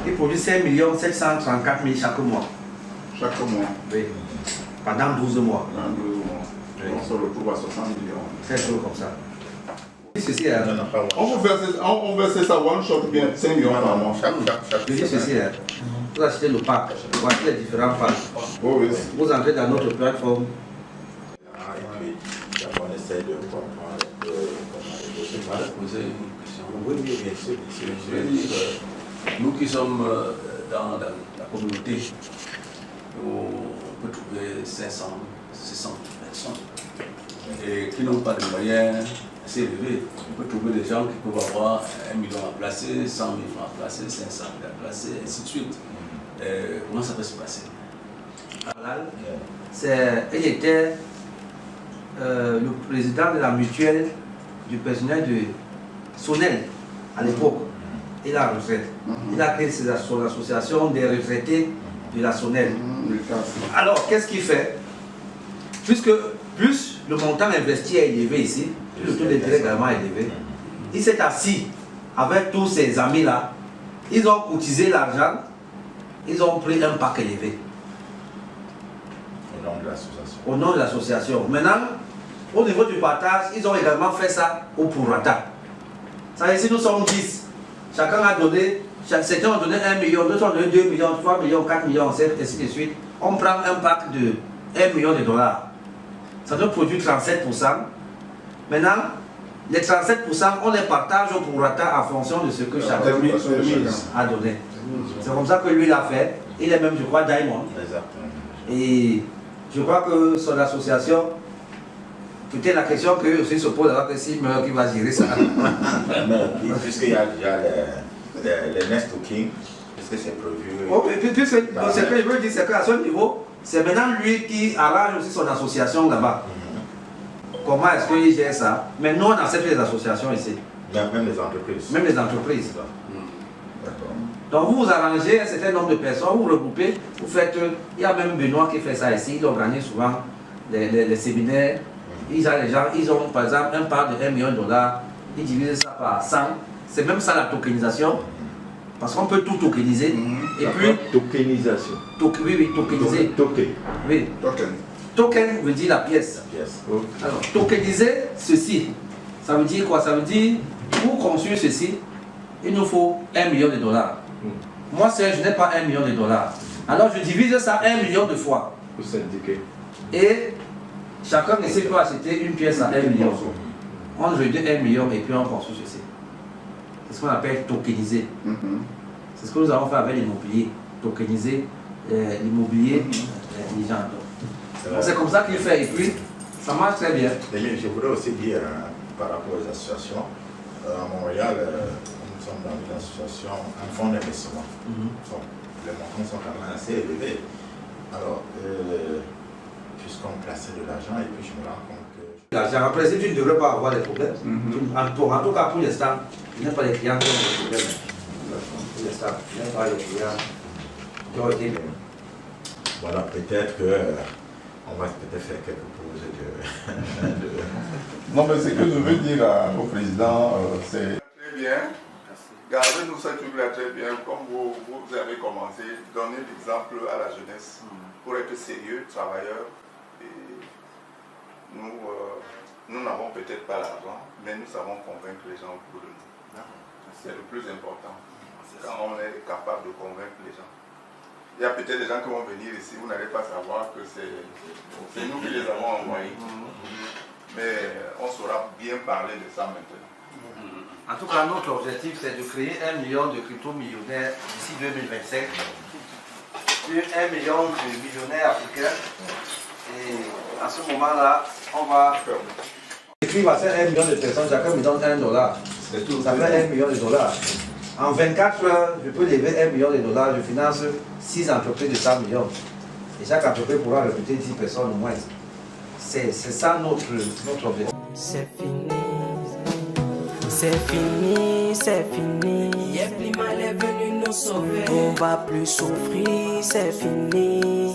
Il produit 5 734 000 chaque mois. Chaque mois. Oui. Pendant 12 mois. Pendant 12 mois. Oui. On se retrouve à 60 millions. C'est toujours comme ça. Ceci, hein. On verse ça one shot bien 5 millions par mois. Je dis ceci, hein. Vous achetez le pack, voici les différents packs. Oh, oui. Vous entrez dans notre plateforme. Et puis, on essaie de comprendre comment Je vais poser une question. Oui, bien sûr. Je veux dire, nous qui sommes dans la communauté, on peut trouver 500, 600 personnes et qui n'ont pas de moyens assez élevés. On peut trouver des gens qui peuvent avoir 1 million à placer, 100 000 francs à placer, 500 000 à placer, et ainsi de suite. Comment ça peut se passer? Il était le président de la mutuelle du personnel de Sonel à l'époque. Il a retraite. Il a créé son association des retraités de la Sonel. Alors, qu'est-ce qu'il fait? Puisque plus le montant investi est élevé ici, plus le taux d'intérêt également est élevé, il s'est assis avec tous ses amis-là. Ils ont cotisé l'argent, ils ont pris un pack élevé. Au nom de l'association. Au nom de l'association. Maintenant, au niveau du partage, ils ont également fait ça au prorata. Ça veut dire, si nous sommes 10, chacun a donné, certains ont donné 1 million, d'autres ont donné 2 millions, 3 millions, 4 millions, 7, ainsi de suite. On prend un pack de 1 million de dollars. Ça nous produit 37%. Maintenant, les 37%, on les partage au prorata en fonction de ce que chacun a donné. C'est comme ça que lui l'a fait. Il est même, je crois, Diamond. Exactement. Et je crois que son association, peut-être la question que aussi se pose, alors que s'il meurt, qui va gérer ça. Mais puisqu'il y a les Nest King, est-ce que c'est prévu? Oh, ce que je veux dire, c'est qu'à ce niveau, c'est maintenant lui qui arrange aussi son association là-bas. Comment est-ce qu'il gère ça? Mais nous, on accepte les associations ici. Même les entreprises. Même les entreprises. Donc vous arrangez un certain nombre de personnes, vous regroupez, vous faites. Il y a même Benoît qui fait ça ici, il organise souvent les séminaires. Les gens, ils ont par exemple un part de 1 million de dollars, ils divisent ça par 100. C'est même ça la tokenisation. Parce qu'on peut tout tokeniser. Et puis. Tokenisation. Oui, tokeniser. Token. Oui. Token veut dire la pièce. Alors, tokeniser ceci, ça veut dire quoi? Ça veut dire, pour construire ceci, il nous faut 1 million de dollars. Moi, je n'ai pas 1 million de dollars. Alors, je divise ça 1 million de fois. Pour syndiquer. Et chacun ici peut acheter une pièce à 1 million. On réduit 1 million et puis on construit ceci. C'est ce qu'on appelle tokeniser. C'est ce que nous avons fait avec l'immobilier. Tokeniser l'immobilier des gens. C'est comme ça qu'il fait et puis ça marche très bien. Je voudrais aussi dire par rapport aux associations, à Montréal, nous sommes dans une association, un fonds d'investissement. Les montants sont quand même assez élevés. Alors, puisqu'on plaçait de l'argent et puis je me rends compte que... L'argent, en principe, tu ne devrais pas avoir des problèmes. En tout cas, pour l'instant, je n'ai pas les clients qui ont des problèmes. Pour l'instant, je n'ai pas les clients qui ont été... Voilà, peut-être que... on va peut-être faire quelques pauses de... Non, mais ce que je veux dire au président, c'est... Très bien. Gardez-nous ce truc-là très bien. Comme vous avez commencé, donnez l'exemple à la jeunesse pour être sérieux, travailleur. Et nous n'avons peut-être pas l'argent, mais nous savons convaincre les gens autour de nous. C'est le plus important. Quand on est capable de convaincre les gens. Il y a peut-être des gens qui vont venir ici, vous n'allez pas savoir que c'est nous qui les avons envoyés. Mais on saura bien parler de ça maintenant. En tout cas, notre objectif, c'est de créer 1 million de crypto-millionnaires d'ici 2025. 1 million de millionnaires africains. Et à ce moment-là, on va... Il va faire 1 million de personnes, chacun me donne 1 dollar. Ça fait 1 million de dollars. En 24 heures, je peux lever 1 million de dollars, je finance 6 entreprises de 100 millions. Et chaque entreprise pourra recruter 10 personnes au moins. C'est ça notre objectif. C'est fini, c'est fini, c'est fini. Yep, l'Imal est venu nous sauver. On va plus souffrir, c'est fini.